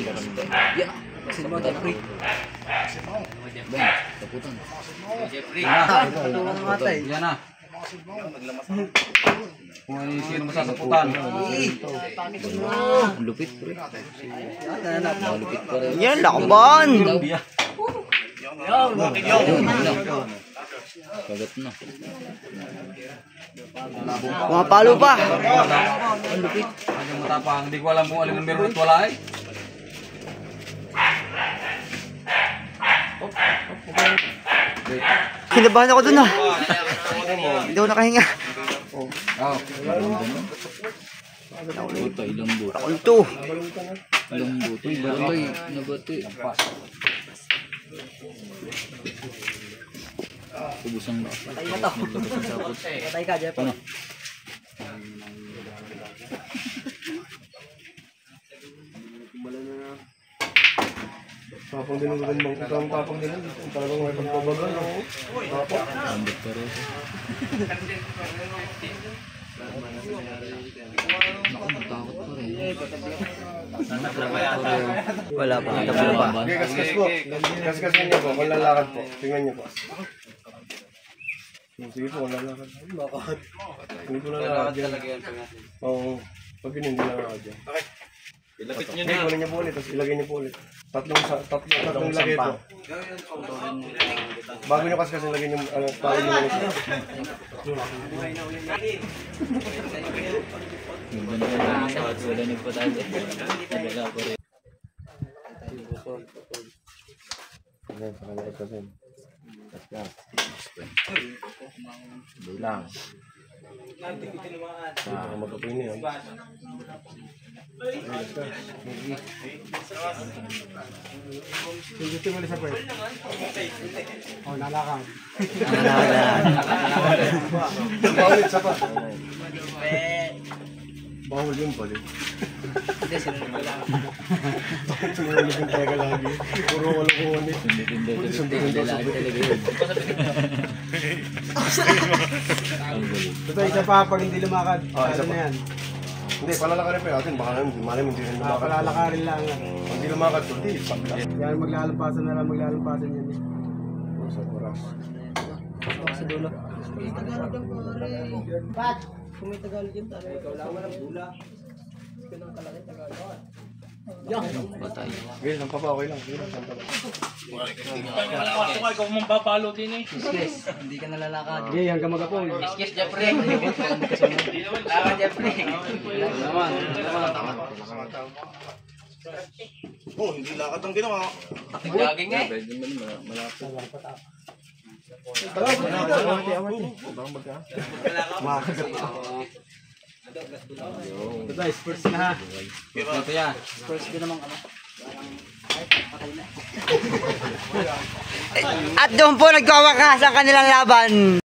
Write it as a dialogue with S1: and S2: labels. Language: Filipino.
S1: Yan. Kasi mo Jeffrey. Ben, taputan. Jeffrey. Yan na. Kung ano yung sino masasaputan. Lupit pre. Lupit pa rin.
S2: Yan, lakaban.
S1: Kagat na.
S2: Pumapalo pa.
S1: Ang lupit. Ano matapang. Hindi ko alam kung alin ang meron at wala eh.
S2: Kinabahan ako dun ah. Hindi ako nakahinga.
S1: Buto, ilang buto.
S2: Kulto.
S1: Ilang buto. Batay, nabati. Ubusang na. Naglabas ng sapot.
S2: Patay ka, Jeff.
S1: Ano?
S3: Tapang din ang gagambang. Itang tapang din. Talagang may pagbabagal.
S1: Ambot pa rin. Naku, matakot pa rin.
S2: Wala pa. Tablo pa.
S3: Okay, kaskas po. Kaskas niyo po. Kung lalakad po. Tingnan niyo po. Sige po, kung lalakad. Lakad. Hindi ko lalakad yan. Oo. Pag yun, hindi lalakad yan.
S4: Ilapit nyo
S3: Okay,
S4: na.
S3: kunin niyo po ulit. Tapos ilagay niyo po ulit. Tatlong lagay po. Bago niyo kaskas, ilagay niyo. Bago niyo ulit.
S1: Wala nagpatali. Nagala pa rin.
S3: Okay, pakalakad kasi. Kaskas. Bilang. Magkapoy niya. Sige mo sa pwede. Oh, nalakad. Bawal sa pa. Bawal yun pala.
S2: Hindi, sila na wala.
S3: Tumulog yung teka lagi. Puro walang kuwanit.
S1: Sundin-sundin talaga yun.
S3: Ito isa pa pag hindi lumakad. Isa pa. Yan. Hindi, palalakarin pa natin. Baka naman, malam hindi rin lumakad. Palalakarin lang. Pag hindi lumakad, hindi. Yan, maglalampasan na lang. Maglalampasan yan. Sa oras.
S2: Sa dulo. Tagalog ang pare. Bat! Kung may Tagalog yun, tayo. Ikaw lang walang bula. Ganun kalaki Tagalog.
S1: Patay.
S3: Okay, lang pa ba? Okay lang. Okay lang.
S4: Pasok ka, ikaw mong babalo din eh.
S2: Yes, hindi ka nalalakad.
S3: Okay, hanggang magapol.
S2: Yes, Jeffrey. Lakad, Jeffrey.
S1: Naman.
S4: Oh, hindi lakad ang ginawa.
S2: Jogging eh.
S3: Ito, first na ha.
S1: Ito yan.
S2: First ko naman ano. At doon po nagkawakas ang kanilang laban.